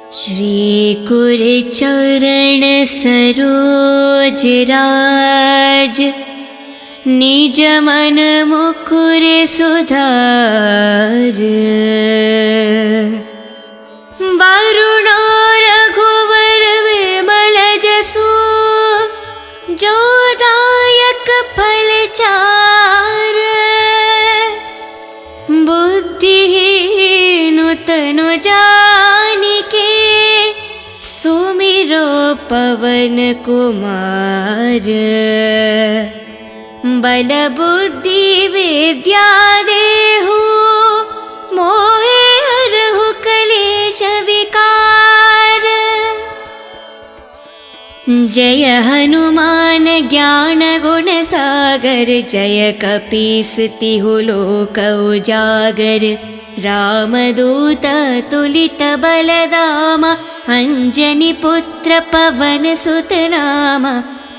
श्री कुरचरण सरोज राज, निज मन मुकुर सुधार। वरुणो रघुवर विमल जसु, जो दायक फल चार। बुद्धिहीन तनु जानिके, सुमिरो पवन कुमार। बल बुद्धि विद्या देहु, मोहे हरहु कलेश विकार। जय हनुमान ज्ञान गुण सागर, जय कपीस तिहु लोक उजागर। रामदूत तुलित बलधामा, अंजनी पुत्र पवन सुत नामा।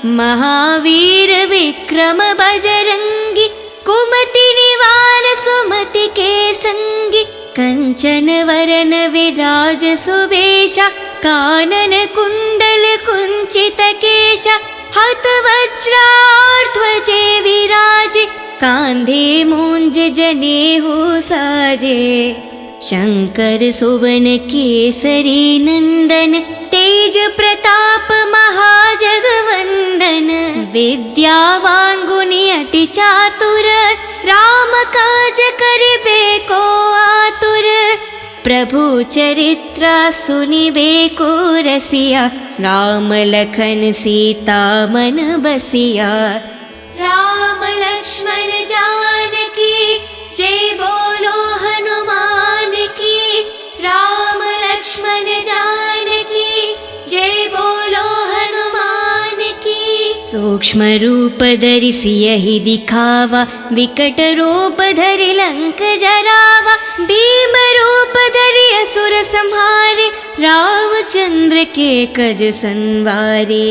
महावीर विक्रम बजरंगी, कुमति निवार सुमति के संगी। कंचन वरन विराज सुवेशा, कानन कुंडल कुंचित केशा। हत वज्राध्वजे विराजे, कांधे मूंज जनेऊ साजे। शंकर सुवन केसरी नंदन, तेज प्रताप महाजगवंदन। विद्यावान गुणी अति चातुर, राम काज करिबे को आतुर। प्रभु चरित्र सुनिबे को रसिया, राम लखन सीता मन बसिया। राम लक्ष्मण जानकी, जय बोलो हनुमान की। राम लक्ष्मण जानकी, जय बोलो हनुमान की। सूक्ष्म रूप धरि सियहि दिखावा, विकट रूप धरि लंक जरावा। भीम रूप धरि असुर संहारे, रामचंद्र के कज संवारे।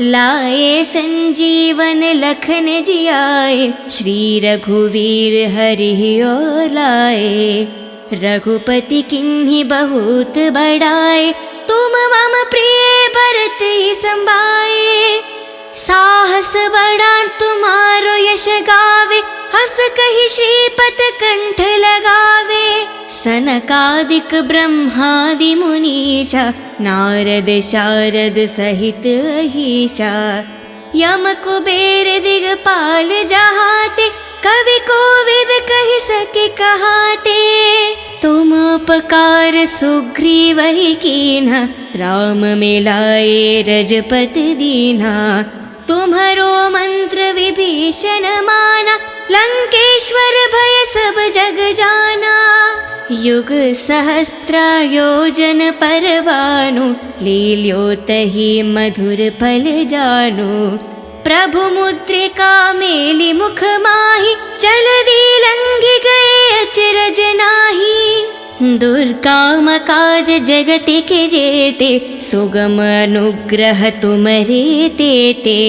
लाए संजीवन लखन जियाए, श्री रघुवीर हरि और लाए। रघुपति किन्हीं बहुत बड़ाए, तुम मम प्रिय भरत ही संभाए। साहस बड़ा तुम्हारो यश गावे, हस कहि श्रीपत कंठ लगावे। सनकादिक ब्रह्मादि मुनीषा, नारद शारद सहित अहीशा। यम कुबेर दिगपाल जहाते, कवि कोविद कहि सके कहाते। तुम उपकार सुग्रीव ही कीन्हा, राम मिलाए रजपति दीन्हा। तुम्हरो मंत्र विभीषण माना, लंकेश्वर भय सब जग जाना। युग सहस्त्र योजन पर भानु, लील्योतहि मधुर फल जानु। प्रभु मुद्रिका मेलि मुख माहि, जलधि लंघि गए अचरज नाहि। दुर्गम काज जगत के जेते, सुगम अनुग्रह तुमरे तेते।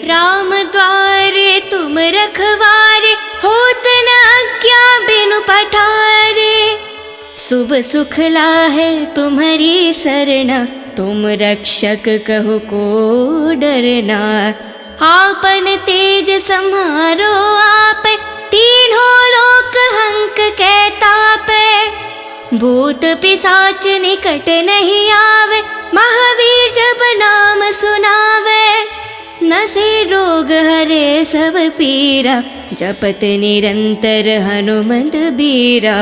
राम द्वारे तुम रखवारे, होत न आज्ञा बिनु पठारे। शुभ सुख लाहे तुम्हारी सरना, तुम रक्षक कहु को डरना। आपन तेज सम्हारो आपे, तीनों लोक हंक के तापे। भूत पिशाच निकट नहीं आवे, महावीर जब नाम सुनावे। नसे रोग हरे सब पीरा, जपत निरंतर हनुमत बीरा।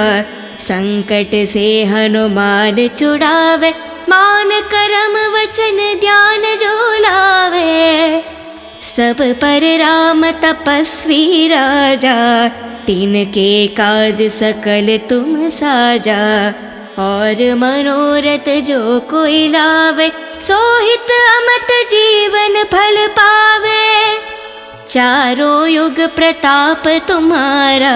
संकट से हनुमान छुड़ावे, मान करम वचन ध्यान जो लावे। सब पर राम तपस्वी राजा, तिनके काज सकल तुम साजा। और मनोरथ जो कोई लावे, सोहित अमत जीवन फल पावे। चारों युग प्रताप तुम्हारा,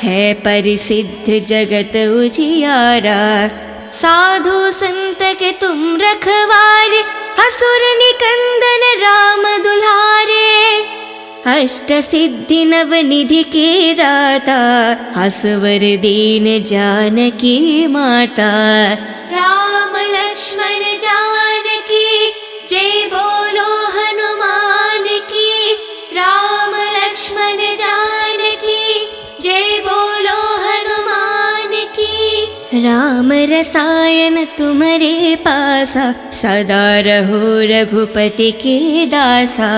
है परिसिद्ध जगत उजियारा। साधु संत के तुम रखवारे, असुर निकंदन राम दुलारे। अष्ट सिद्धि नव निधि के दाता, असवर दीन जानकी माता। राम लक्ष्मण राम रसायन तुम्हारे पासा, सदा रहो रघुपति के दासा।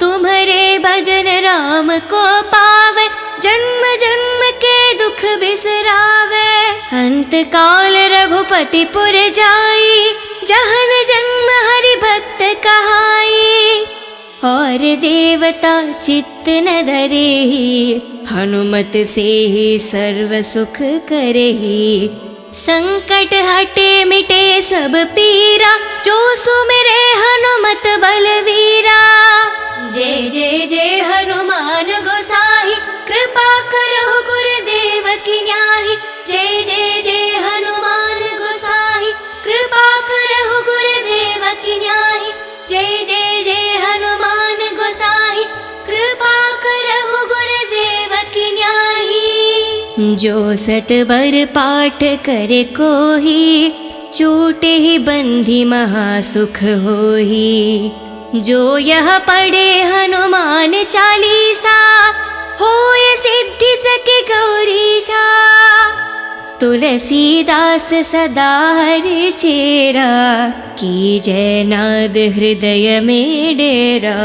तुम्हारे भजन राम को पावे, जन्म जन्म के दुख बिसरावे। अंत काल रघुपति पुर जाई, जहन जन्म हरि भक्त कहाई। और देवता चित्त न धरेहि, हनुमत से ही सर्व सुख करेहि। संकट हटे मिटे सब पीरा, जो सुमिरे हनुमत बलवीरा। जय जय जय हनुमान गोसाई, कृपा करो गुरुदेव की न्याही। जय जय जय हनुमान गोसाई, कृपा करो गुरुदेव की न्याही। जय जय जय हनुमान गोसाई, कृपा करो गुरुदेव की न्याही। जो सतबर पाठ करे कोही, छूटे ही बंधी महासुख होही। जो यह पढ़े हनुमान चालीसा, होय सिद्धि सके गौरीशा। तुलसीदास सदा हरि चेरा, कीजय नाद हृदय में डेरा।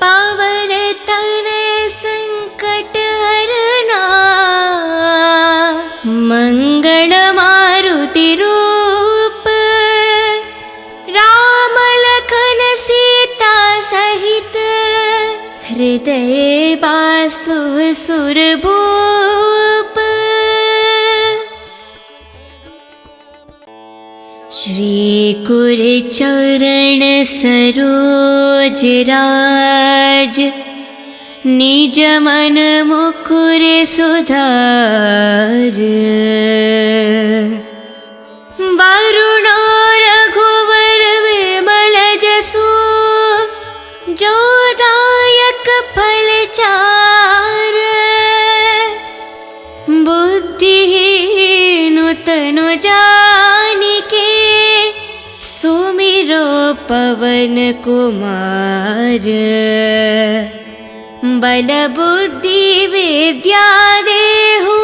पावन तनय संकट हरना, मंगल मारुति रूप। राम लखन सीता सहित, हृदय बासु सुरभूप। श्री कुर चरण सरोज राज, निज मन मुकुर सुधार। वरुण रघुवर विमल जसु, जो दायक फल चार। बुद्धिहीन तनु जानिके, सुमिरो पवन कुमार। बल बुद्धि विद्या देहु,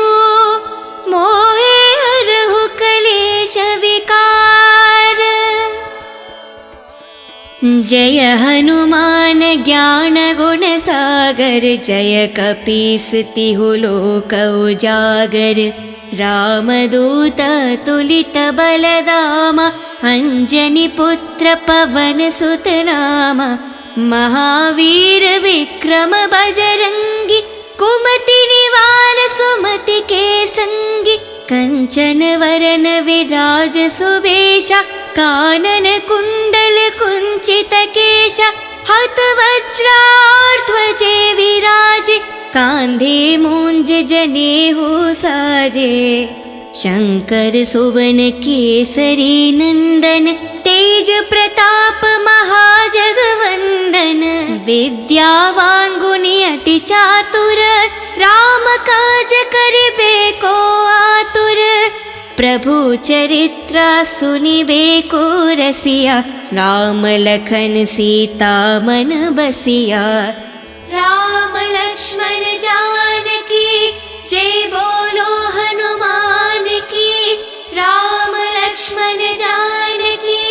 मोहे हरहु कलेश विकार। जय हनुमान ज्ञान गुण सागर, जय कपीस तिहु लोक उजागर। रामदूत तुलित बलधामा, अंजनी पुत्र पवन सुत नामा। महावीर विक्रम बजरंगी, कुमति निवार सुमति के संगी। कंचन वरन विराज सुवेशा, कानन कुंडल कुंचित केशा। हत वज्राध्वजे विराजे, कांधे मूंज जनेऊ साजे। शंकर सुवन केसरी नंदन, तेज प्रताप महाजगवंदन। विद्यावान गुणी अति चातुर, राम काज करिबे को आतुर। प्रभु चरित्र सुनिबे को रसिया, राम लखन सीता मन बसिया। राम लक्ष्मण जानकी, जय बोलो हनुमान की। राम लक्ष्मण जानकी,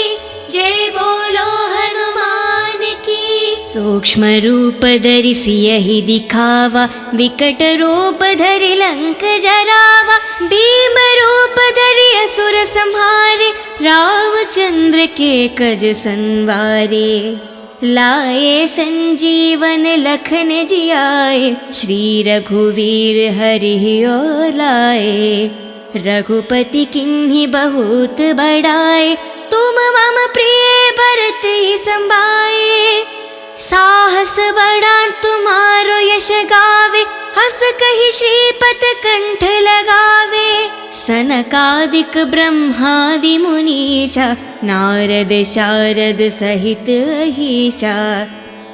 जय बोलो हनुमान की। सूक्ष्म रूप धरि सियहि दिखावा, विकट रूप धरि लंक जरावा। भीम रूप धरि असुर संहारे, रामचंद्र के कज संवारे। लाए संजीवन लखन जियाए, श्री रघुवीर हरि और लाए। रघुपति किन्हीं बहुत बड़ाए, तुम मम प्रिय भरत ही संभाए। साहस बड़ा तुम्हारो यश गावे, हस कहि श्रीपत कंठ लगावे। सनकादिक ब्रह्मादि मुनीषा, नारद शारद सहित अहीशा।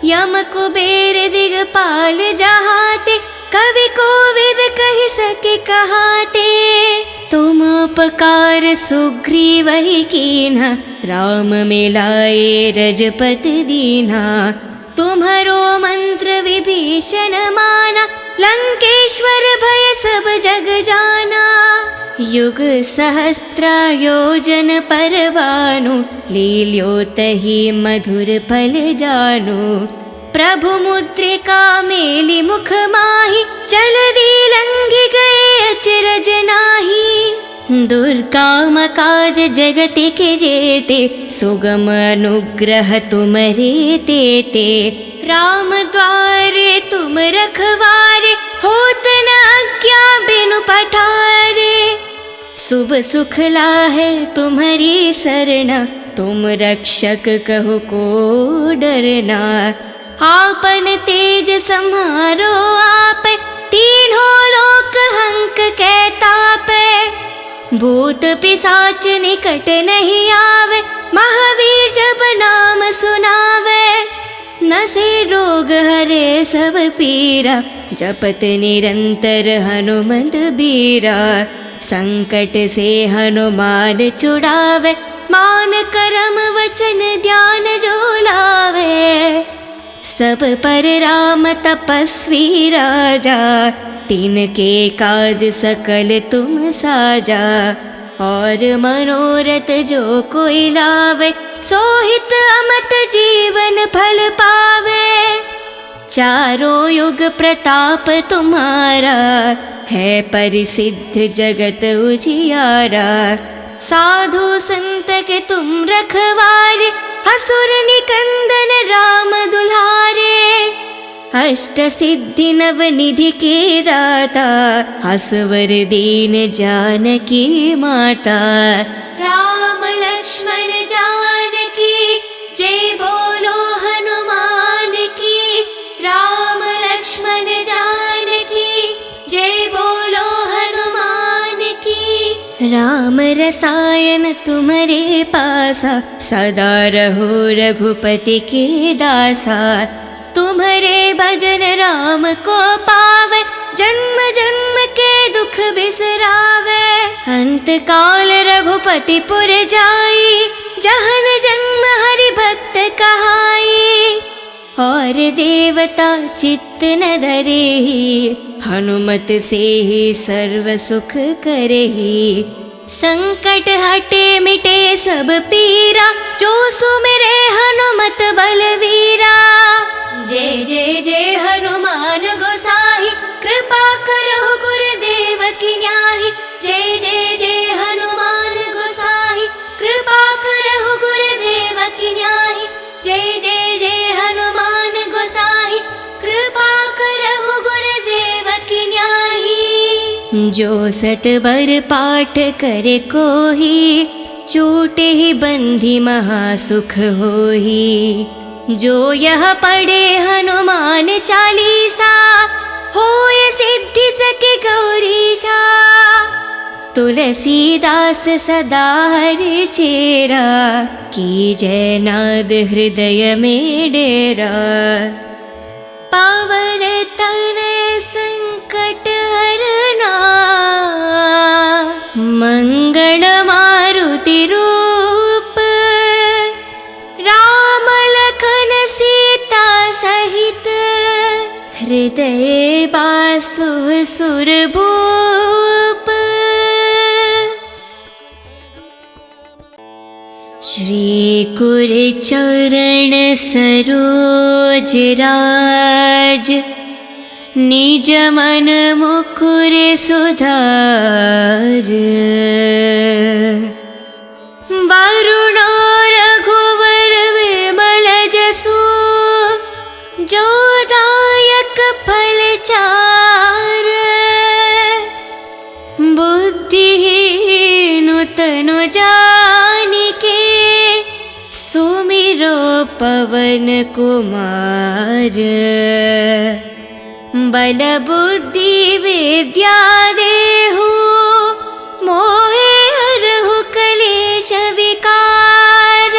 यम कुबेर दिगपाल जहाते, कवि कोविद कहि सके कहाते। तुम उपकार सुग्रीव ही कीन्हा, राम मिलाए रजपति दीन्हा। तुम्हारो मंत्र विभीषण माना, लंकेश्वर भय सब जग जाना। युग सहस्त्र योजन परवानु, लील्योतहि मधुर फल जानु। प्रभु मुद्रिका मेलि मुख माहि, जलधि लंघि गए अचरज नाहि। दुर्गम काज जगति के जेते, सुगम अनुग्रह तुमरे तेते। राम द्वारे तुम रखवारे, होत न आज्ञा बिनु पठारे। शुभ सुख लाहे तुम्हारी सरना, तुम रक्षक कहो को डरना। आपन तेज सम्हारो आपे, तीनों लोक हंक कै तापे। भूत पिशाच निकट नहीं आवे, महावीर जब नाम सुनावे। नसे रोग हरे सब पीरा, जपत निरंतर हनुमंत बीरा। संकट से हनुमान छुड़ावे, मान करम वचन ध्यान जो लावे। सब पर राम तपस्वी राजा, तिनके काज सकल तुम साजा। और मनोरथ जो कोई लावे, सोहित अमत जीवन फल पावे। चारों युग प्रताप तुम्हारा, है परिसिद्ध जगत उजियारा। साधु संत के तुम रखवारे, असुर निकंदन राम दुलारे। अष्ट सिद्धि नव निधि के दाता, असवर दीन जानकी माता। राम लक्ष्मण जानकी, जय बोलो हनुमान की। राम लक्ष्मण जानकी, जय बोलो हनुमान की। राम रसायन तुम्हारे पासा, सदा रहो रघुपति के दासा। तुम्हारे भजन राम को पावे, जन्म जन्म के दुख बिसरावे। अंत काल रघुपति पुर जाई, जहन जन्म हरि भक्त कहाई। और देवता चित्त न धरेहि, हनुमत से ही सर्व सुख करेहि। संकट हटे मिटे सब पीरा, जो सुमिरे हनुमत बलवीरा। जय जय जय हनुमान गोसाई, कृपा करो गुरुदेव की न्याही। जय जय जय हनुमान गोसाई, कृपा करो गुरुदेव की न्याही। जय जय जय हनुमान गोसाई, कृपा करो गुरुदेव की न्याही। जो सतबर पाठ करे कोही, छूटे ही बंधी महासुख होही। जो यह पढ़े हनुमान चालीसा, होय सिद्धि सके गौरीशा। तुलसीदास सदा हरि चेरा, की जय नाद हृदय में डेरा। पावन तनय संकट हरना, मंगल मारुति रूप। राम लखन सीता सहित, हृदय बासु सुरभूप। श्री कुर चरण सरोज राज, निज मन मुकुर सुधार। वरुणो रघुवर विमल जसु, जो दायक फल चार। बुद्धिहीन तनु जानिके, सुमिरो पवन कुमार। बल बुद्धि विद्या देहु, मोहे हरहु कलेश विकार।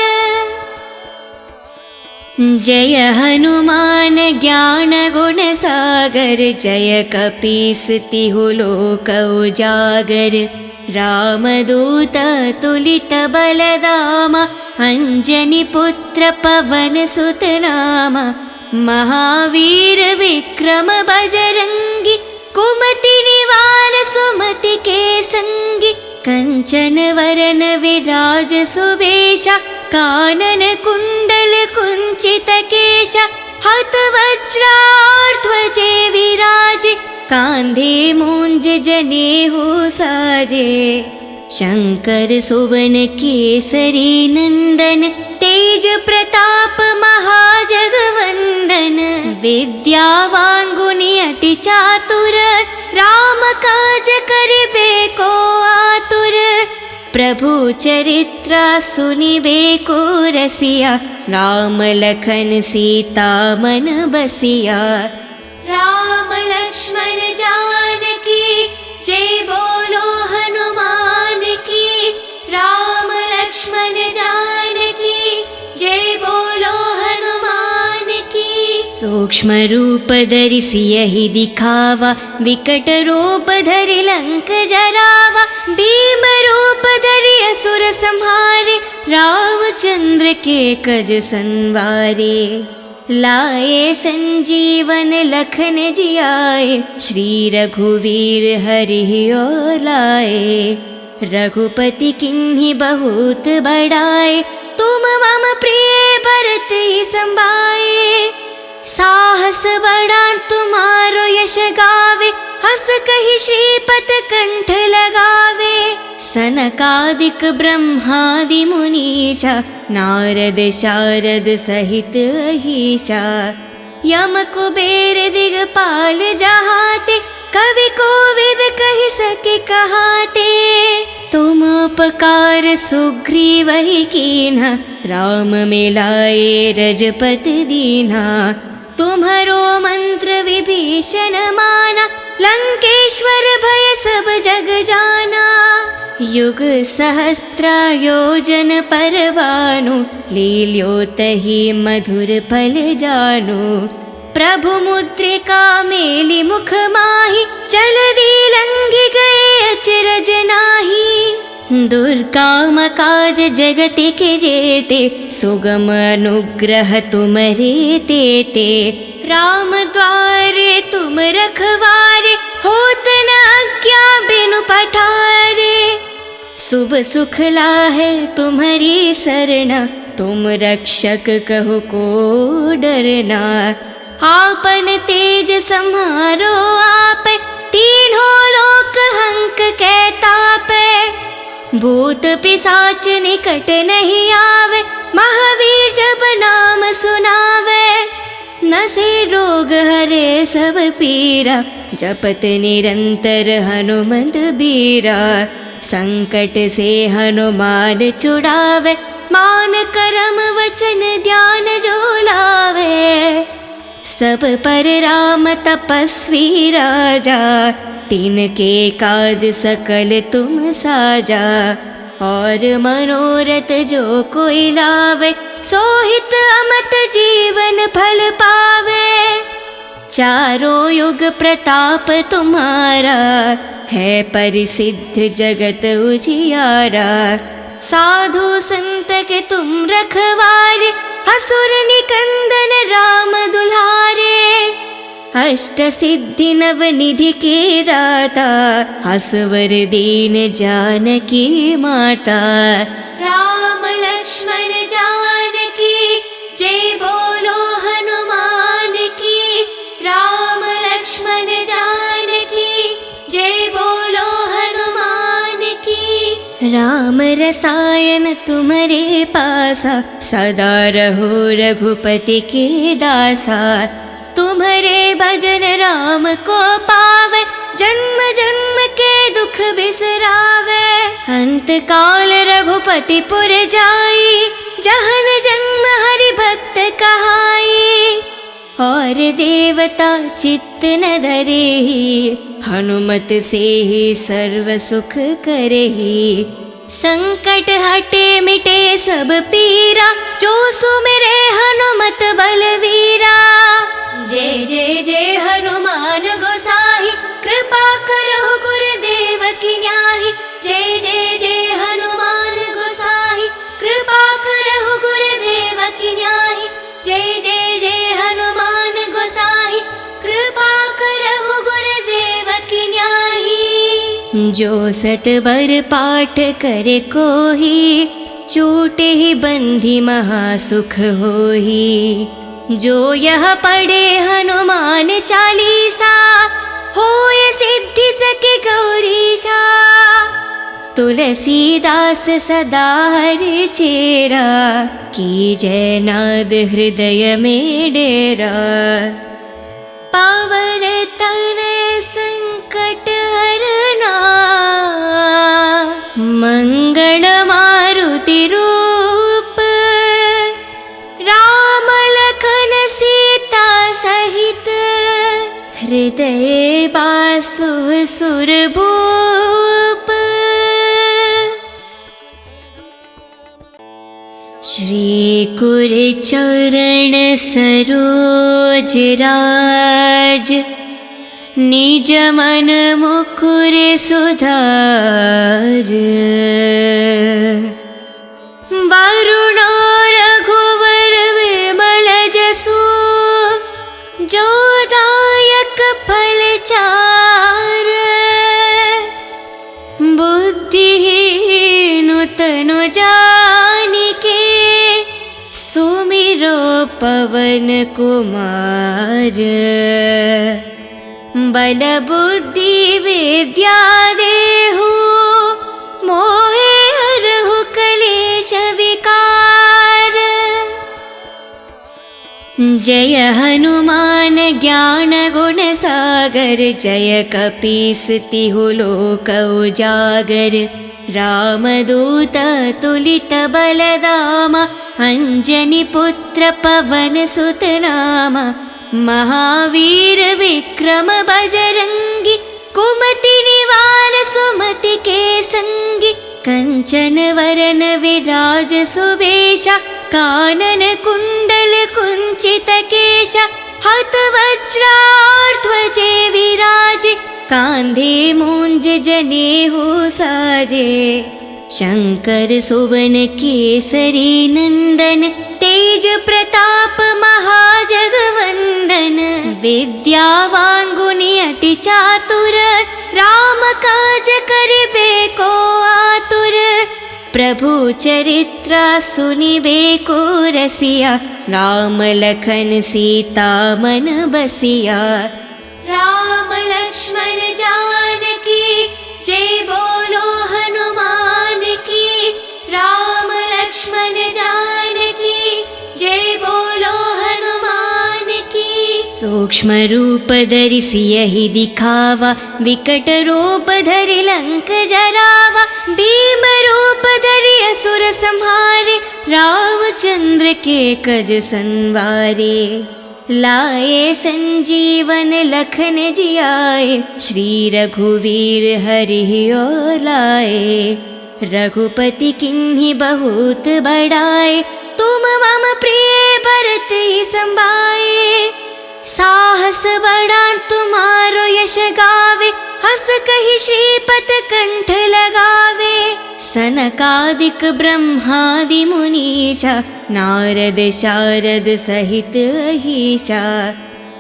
जय हनुमान ज्ञान गुण सागर, जय कपीस तिहु लोक उजागर। रामदूत तुलित बलदामा, अंजनी पुत्र पवन सुत नामा। महावीर विक्रम बजरंगी, कुमति निवार सुमति के संगी, कंचन वरन विराज सुवेशा, कानन कुंडल कुंचित केशा, हत वज्राध्वजे विराजे, कांधे मूंज जनेऊ साजे। शंकर सुवन केसरी नंदन, तेज प्रताप महाजगवंदन। विद्यावान गुणी अति चातुर, राम काज करिबे को आतुर। प्रभु चरित्र सुनिबे को रसिया, राम लखन सीता मन बसिया। राम लक्ष्मण जानकी, जय बोलो हनुमान की। राम लक्ष्मण जानकी, जय बोलो हनुमान की। सूक्ष्म रूप धरि सियहि दिखावा, विकट रूप धरि लंक जरावा। भीम रूप धरि असुर संहारे, रामचंद्र के कज संवारे। लाए संजीवन लखन जियाए, श्री रघुवीर हरि और लाए। रघुपति किन्हीं बहुत बड़ाए, तुम मम प्रिय भरत ही संभाए। साहस बड़ा तुम्हारो यश गावे, हस कहि श्रीपत कंठ लगावे। सनकादिक ब्रह्मादि मुनीषा, नारद शारद सहित अहीशा। यम कुबेर दिगपाल जहाते, कवि कोविद कहि सके कहाते। तुम उपकार सुग्रीव ही कीन्हा, राम मिलाए रजपति दीन्हा। तुम्हारो मंत्र विभीषण माना, लंकेश्वर भय सब जग जाना। युग सहस्त्र योजन पर भानु, लील्योतहि मधुर फल जानु। प्रभु मुद्रिका मेलि मुख माहि, जलधि लंघि गए अचरज नाहि। दुर्गम काज जगत के जेते, सुगम अनुग्रह तुम्हारे तेते। राम द्वारे तुम रखवारे, होत न आज्ञा बिनु पठारे। शुभ सुख लाहे तुम्हारी सरना, तुम रक्षक कहु को डरना। आपन तेज सम्हारो आपे, तीनों लोक हंक के तापे। भूत पिशाच निकट नहीं आवे, महावीर जब नाम सुनावे। नसे रोग हरे सब पीरा, जपत निरंतर हनुमत बीरा। संकट से हनुमान छुड़ावे, मान करम वचन ध्यान जो लावे। सब पर राम तपस्वी राजा, तिनके काज सकल तुम साजा। और मनोरथ जो कोई लावे, सोहित अमत जीवन फल पावे। चारों युग प्रताप तुम्हारा, है परिसिद्ध जगत उजियारा। साधु संत के तुम रखवारे, असुर निकंदन राम दुलारे। अष्ट सिद्धि नव निधि के दाता, असवर दीन जानकी माता। राम लक्ष्मण जानकी, जय बोलो हनुमान की। राम लक्ष्मण जानकी, जय बोलो हनुमान की। राम रसायन तुम्हारे पासा, सदा रहो रघुपति के दासा। तुम्हारे भजन राम को पावे, जन्म जन्म के दुख बिसरावे। अंत काल रघुपति पुर जाई, जहन जन्म हरि भक्त कहाई। और देवता चित्त न धरेहि, हनुमत से ही सर्व सुख करेहि। संकट हटे मिटे सब पीरा, जो सुमिरे हनुमत बलवीरा। जय जय जय हनुमान गोसाई, कृपा करो गुरुदेव की न्याही। जय जय जय हनुमान गोसाई, कृपा करो गुरुदेव की न्याही। जय जय जय हनुमान गोसाई, कृपा करो गुरुदेव की न्याही। जो सतवर पाठ करे कोही, छूटे ही बंधी महासुख होही। जो यह पढ़े हनुमान चालीसा, होय सिद्धि सके गौरीशा। तुलसीदास सदा हरि चेरा, कीजय नाद हृदय में डेरा। पावन तनय संकट हरना, मंगल मारुति रूप। राम लखन सीता सहित, हृदय बासु सुरभूप। श्री कुर चरण सरोज राज, निज मन मुकुर सुधार। वरुण रघुवर विमल जसु, जो दायक फल चार। बुद्धिहीन तनु जानिके, सुमिरो पवन कुमार। बल बुद्धि विद्या देहु, मोहे हरहु कलेश विकार। जय हनुमान ज्ञान गुण सागर, जय कपीस तिहु लोक उजागर। रामदूत तुलित बलधामा, अंजनी पुत्र पवन सुत नामा। महावीर विक्रम बजरंगी, कुमति निवार सुमति के संगी। कंचन वरन विराज सुवेशा, कानन कुंडल कुंचित केशा। हत वज्राध्वजे विराजे, कांधे मूंज जनेऊ साजे। शंकर सुवन केसरी नंदन, तेज प्रताप महाजगवंदन। विद्यावान गुणी अति चातुर, राम काज करिबे को आतुर। प्रभु चरित्र सुनिबे को रसिया, राम लखन सीता मन बसिया। राम लक्ष्मण जानकी, जय बोलो हनुमान की। राम लक्ष्मण जानकी, जय बोलो हनुमान की। सूक्ष्म रूप धरि सियहि दिखावा, विकट रूप धरि लंक जरावा। भीम रूप धरि असुर संहारे, रामचंद्र के कज संवारे। लाए संजीवन लखन जियाए, श्री रघुवीर हरि और लाए। रघुपति किन्हीं बहुत बड़ाए, तुम मम प्रिय भरत ही संभाए। साहस बड़ा तुम्हारो यश गावे, हस कहि श्रीपत कंठ लगावे। सनकादिक ब्रह्मादि मुनीषा, नारद शारद सहित अहीशा।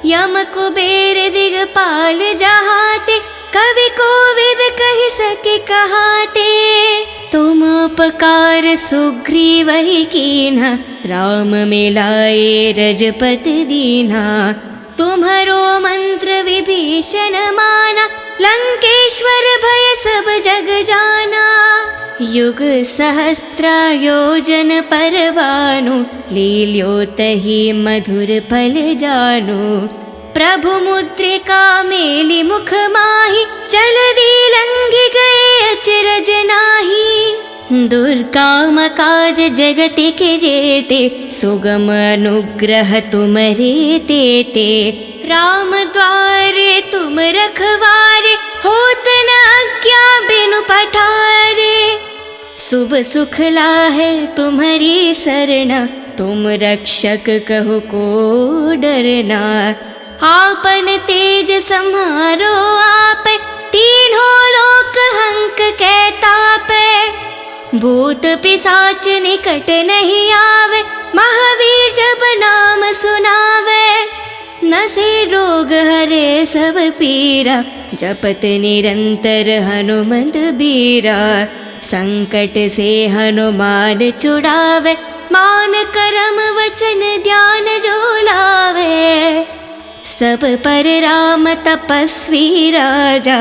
यम कुबेर दिगपाल जहाते, कवि कोविद कहि सके कहाते। तुम उपकार सुग्रीवहि कीन्हा, राम मिलाए रजपति दीन्हा। तुम्हरो मंत्र विभीषण माना, लंकेश्वर भय सब जग जाना। युग सहस्त्र योजन पर भानु, लील्योतहि मधुर फल जानु। प्रभु मुद्रिका मेलि मुख माहि, जलधि लंघि गए अचरज नाही। दुर्गम काज जगत के जेते, सुगम अनुग्रह तुम्हरे तेते। राम द्वारे तुम रखवारे, होत न आज्ञा बिनु पठारे। शुभ सुख लाहे तुम्हारी सरना, तुम रक्षक कहो को डरना। आपन तेज सम्हारो आप, तीनों लोक हंक के तापे। भूत पिशाच निकट नहीं आवे, महावीर जब नाम सुनावे। नसे रोग हरे सब पीरा, जपत निरंतर हनुमंत बीरा। संकट से हनुमान छुड़ावे, मान करम वचन ध्यान जो लावे। सब पर राम तपस्वी राजा,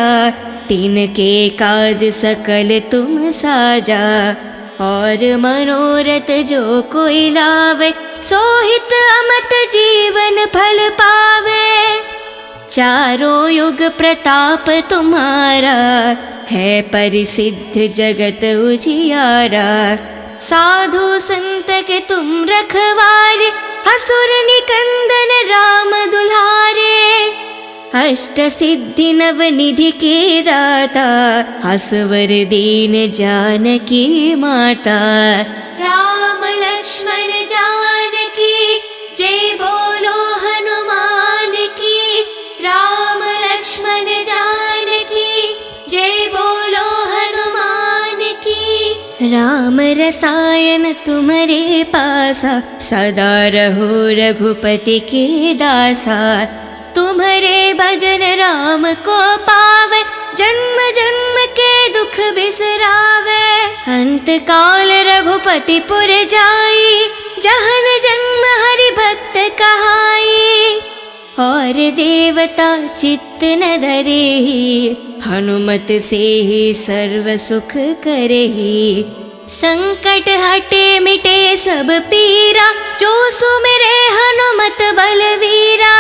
तिनके काज सकल तुम साजा। और मनोरथ जो कोई लावे, सोहित अमत जीवन फल पावे। चारों युग प्रताप तुम्हारा, है परिसिद्ध जगत उजियारा। साधु संत के तुम रखवारे, असुर निकंदन राम दुलारे। अष्ट सिद्धि नव निधि के दाता, असवर दीन जानकी माता। राम लक्ष्मण जानकी जय बोलो हनुमान की। राम लक्ष्मण जानकी जय बोलो हनुमान की। राम रसायन तुम्हारे पासा, सदा रहो रघुपति के दासा। तुम्हारे भजन राम को पावे, जन्म जन्म के दुख बिसरावे। अंत काल रघुपति पुर जाई, जहन जन्म हरि भक्त कहाई। और देवता चित्त न धरेहि, हनुमत से ही सर्व सुख करेहि। संकट हटे मिटे सब पीरा, जो सुमिरे हनुमत बलवीरा।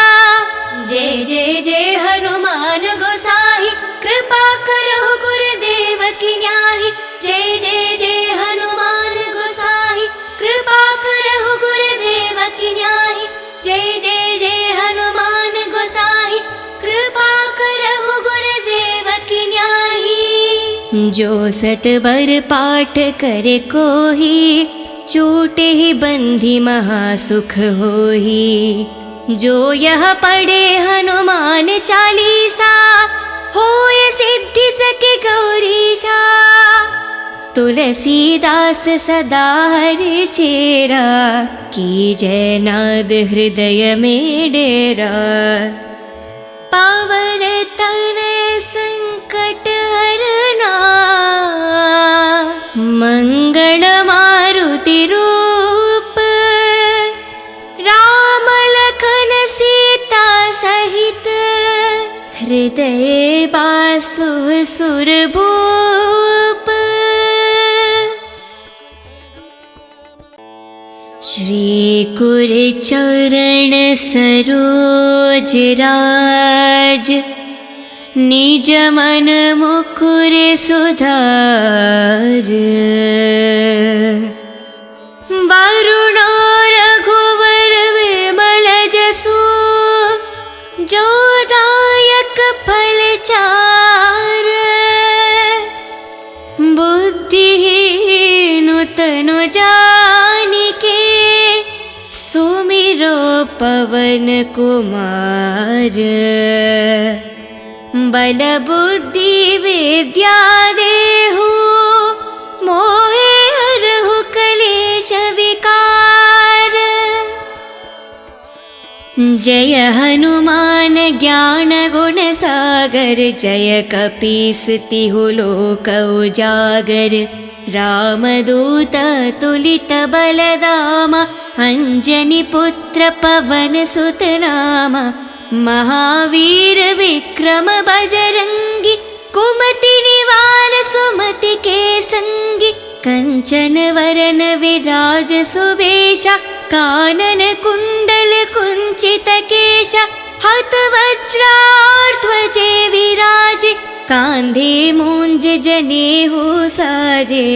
जय जय जय हनुमान गोसाई, कृपा करो गुरुदेव की न्याही। जय जय जय हनुमान गोसाई, कृपा करो गुरुदेव की न्याही। जय जय जय हनुमान गोसाई, कृपा करो गुरुदेव की न्याही। जो सतबर पाठ करे कोही, छूटे ही बंधी महासुख होही। जो यह पढ़े हनुमान चालीसा, होय सिद्धि सके गौरीशा। तुलसीदास सदा हरि चेरा, की जय नाद हृदय में डेरा। पावन तनय संकट हरना, मंगल मारुति रूप। राम लखन सीता सहित, हृदय बासु सुरभूप। श्री कुर चरण सरोज राज, निज मन मुकुर सुधार। वरुणो रघुवर विमल जसु, जो दायक फल चार। बुद्धिहीन तनु जानिके, सुमिरो पवन कुमार। बल बुद्धि विद्या देहु, मोहे हरहु कलेश विकार। जय हनुमान ज्ञान गुण सागर, जय कपीस तिहु लोक उजागर। रामदूत तुलित बलदामा, अंजनी पुत्र पवन सुत नामा। महावीर विक्रम बजरंगी, कुमति निवार सुमति के संगी। कंचन वरन विराज सुवेशा, कानन कुंडल कुंचित केशा। हत वज्राध्वजे विराजे, कांधे मूंज जनेऊ साजे।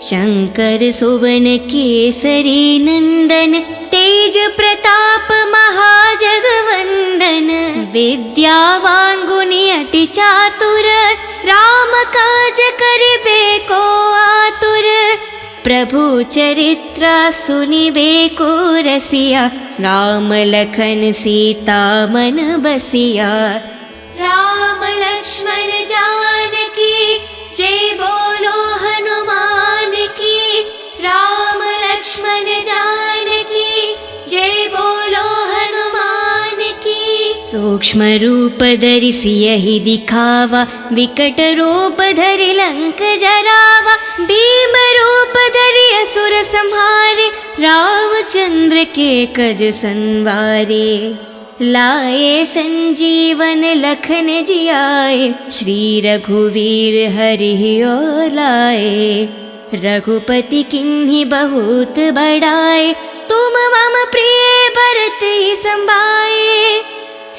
शंकर सुवन केसरी नंदन, तेज प्रताप महाजगवंदन। विद्यावान गुणी अति चातुर, राम काज करिबे को आतुर। प्रभु चरित्र सुनिबे को रसिया, राम लखन सीता मन बसिया। राम लक्ष्मण जानकी जय बोलो हनुमान की। राम लक्ष्मण जानकी जय बोलो हनुमान की। सूक्ष्म रूप धरि सियहि दिखावा, विकट रूप धरि लंक जरावा। भीम रूप धरि असुर संहारे, रामचंद्र के कज संवारे। लाए संजीवन लखन जियाए, श्री रघुवीर हरि और लाए। रघुपति किन्हीं बहुत बड़ाए, तुम मम प्रिय भरत ही संभाए।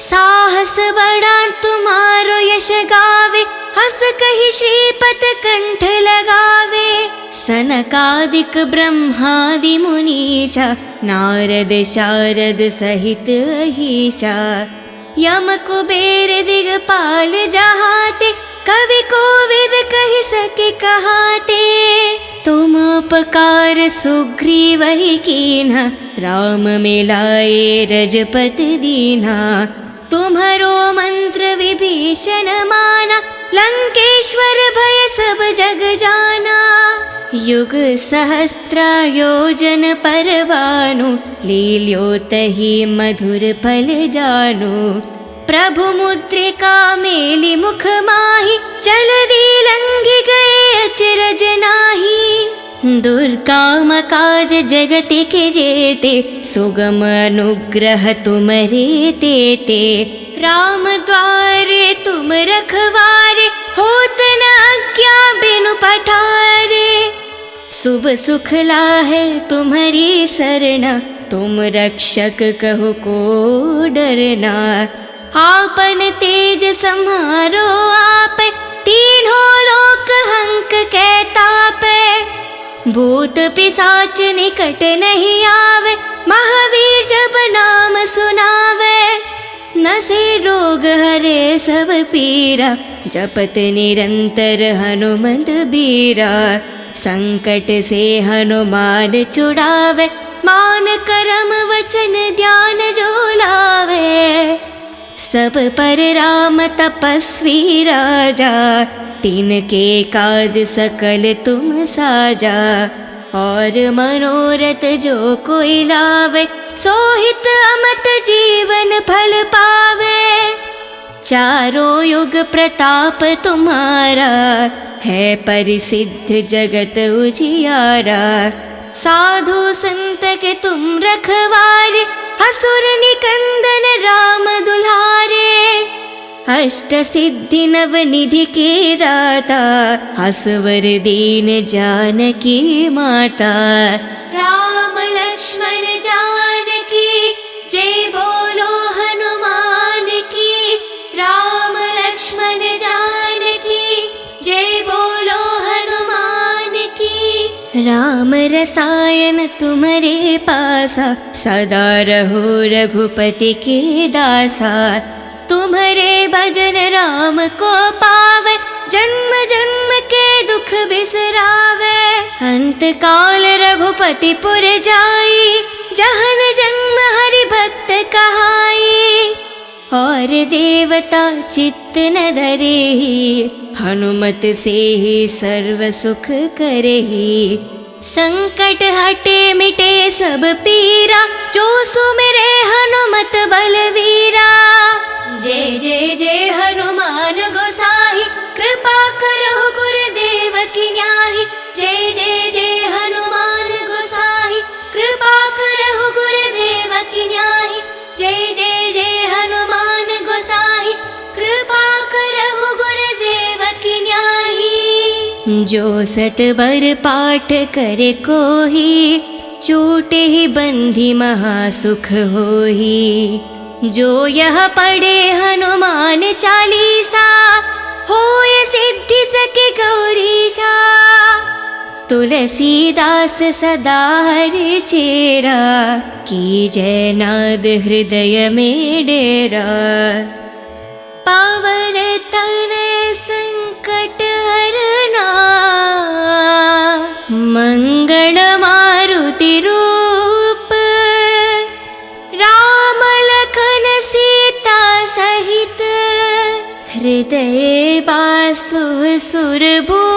साहस बड़ा तुम्हारो यश गावे, हस कहि श्रीपत कंठ लगावे। सनकादिक ब्रह्मादि मुनीषा, नारद शारद सहित अहीशा। यम कुबेर दिगपाल जहाते, कवि कोविद कहि सके कहाते। तुम उपकार सुग्रीव ही कीन्हा, राम मिलाए रजपति दीन्हा। तुम्हरो मंत्र विभीषण माना, लंकेश्वर भय सब जग जाना। युग सहस्त्र योजन पर भानु, लील्योतहि मधुर फल जानु। प्रभु मुद्रिका मेलि मुख माहि, जलधि लंघि गए अचरज नाहि। दुर्गम काज जगत के जेते, सुगम अनुग्रह तुमरे तेते। राम द्वारे तुम रखवारे, होत न आज्ञा बिनु पठारे। शुभ सुख लाहे तुम्हारी सरना, तुम रक्षक कहो को डरना। आपन तेज सम्हारो आप, तीनों लोक हंक कै तापै। भूत पिशाच निकट नहीं आवे, महावीर जब नाम सुनावे। नसे रोग हरे सब पीरा, जपत निरंतर हनुमत बीरा। संकट से हनुमान छुड़ावे, मान करम वचन ध्यान जो लावे। सब पर राम तपस्वी राजा, तिनके काज सकल तुम साजा। और मनोरथ जो कोई लावे, सोहित अमत जीवन फल पावे। चारों युग प्रताप तुम्हारा, है परिसिद्ध जगत उजियारा। साधु संत के तुम रखवारे, असुर निकंदन राम दुलारे। अष्ट सिद्धि नव निधि के दाता, असवर दीन जानकी माता। राम लक्ष्मण जानकी, जय बोलो हनुमान की। राम लक्ष्मण जानकी, जय बोलो हनुमान की। राम रसायन तुम्हारे पासा, सदा रहो रघुपति के दासा। तुम्हारे भजन राम को पावे, जन्म जन्म के दुख बिसरावे। अंत काल रघुपति पुर जाई, जहन जन्म हरि भक्त कहाई। और देवता चित्त न धरेहि, हनुमत से ही सर्व सुख करेहि। संकट हटे मिटे सब पीरा, जो सुमिरे हनुमत बलवीरा। जय जय जय हनुमान गोसाई, कृपा करो गुरुदेव की न्याही। जय जय जय हनुमान गोसाई, कृपा करो गुरुदेव की न्याही। जय जय जय हनुमान गोसाई, कृपा करो गुरुदेव की न्याही। जो सतबर पाठ करे कोही, छूटे ही बंधी महासुख होही। जो यह पढ़े हनुमान चालीसा, होय सिद्धि सके गौरीशा। तुलसीदास सदा हरि चेरा, की जय नाद हृदय में डेरा। पावन तनय संकट हरना, मंगल मारुति रूप। राम लखन सीता सहित, हृदय बासु सुरभूप।